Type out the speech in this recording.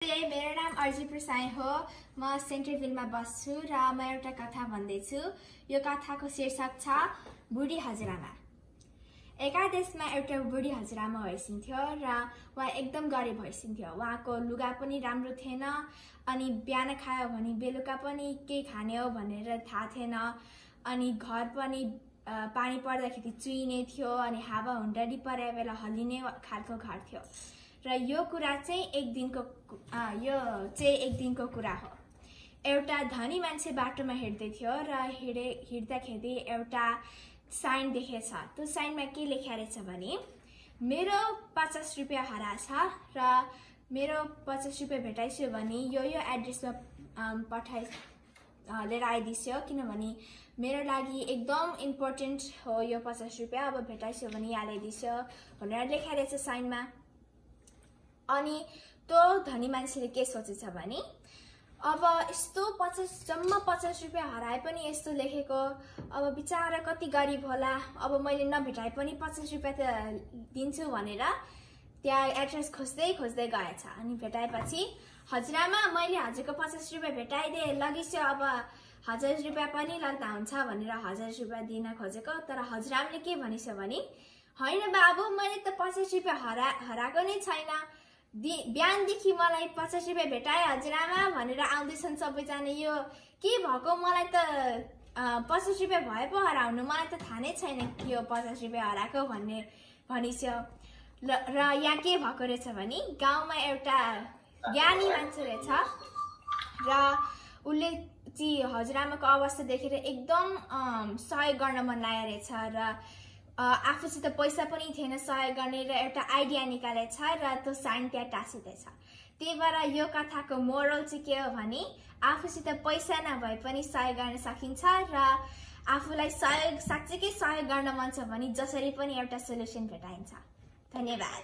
मेरो नाम अर्जी प्रसाई हो। म सेन्ट्रलभिलमा बस्छु र म एउटा कथा भन्दैछु। यो कथाको शीर्षक छ बुढी हजुरआमा। एका देशमा एउटा बुढी हजुरआमा भइसिन्थ्यो र उहाँ एकदम गरिब भइसिन्थ्यो। उहाँको लुगा पनि राम्रो थिएन, अनि बिहान खायो भने बेलुका पनि के खाने हो भनेर थाहा थिएन, अनि घर पनि पानी पर्दाखेरि चुइने थियो, अनि हावा हुन्डरी परे बेला हल्लिने खालको घर थियो। र यो कुरा चाहिँ एक दिनको कुरा हो। एउटा धनी मान्छे बाटोमा हिँड्दै थियो र हिँड्दाखेरि एउटा साइन देखेछ। त्यो साइनमा के लेखेको रहेछ भने मेरो 50 रुपियाँ हराछ र मेरो 50 रुपियाँ भेटाइसक्यो भने यो एड्रेसमा लिएर आइदिस्यो, किनभने मेरो लागि एकदम इम्पोर्टेन्ट हो यो 50 रुपियाँ। अब भेटाइसक्यो भने यहाँ ल्याइदिस्यो भनेर लेखेको रहेछ साइनमा। अनि त्यो धनी मान्छेले के सोचेछ भने अब यस्तो जम्मा 50 रुपियाँ हराए पनि यस्तो लेखेको, अब बिचारा कति गरिब होला, अब मैले नभेटाए पनि 50 रुपियाँ त दिन्छु भनेर त्यहाँ एड्रेस खोज्दै गएछ। अनि भेटाएपछि हजुरआमा मैले हजुरको 50 रुपियाँ भेटाइदिएँ, लगिस्यो, अब 1000 रुपियाँ पनि लाग्दा हुन्छ भनेर 1000 रुपियाँ दिन खोजेको। तर हजुरआमाले के भनिस् भने होइन बाबु, मैले त 50 रुपियाँ हराएको नै छैन, बिहानदेखि मलाई 50 रुपियाँ भेटाए हजुरआमा भनेर आउँदैछन् सबैजना। यो के भएको, मलाई त 50 रुपियाँ भए पो हराउनु, मलाई त थाहा नै छैन यो 50 रुपियाँ हराएको भन्ने भनिस्यो। र यहाँ के भएको रहेछ भने गाउँमा एउटा ज्ञानी मान्छे रहेछ र उसले हजुरआमाको अवस्था देखेर एकदम सहयोग गर्न मन लागेको रहेछ र आफूसित पैसा पनि थिएन सहयोग गर्ने, र एउटा आइडिया निकालेछ र त्यो साइन त्यहाँ टाँसिँदैछ। त्यही भएर यो कथाको मोरल चाहिँ के हो भने आफूसित पैसा नभए पनि सहयोग गर्न सकिन्छ, र आफूलाई साँच्चीकै सहयोग गर्न मन छ भने जसरी पनि एउटा सोल्युसन भेटाइन्छ। धन्यवाद।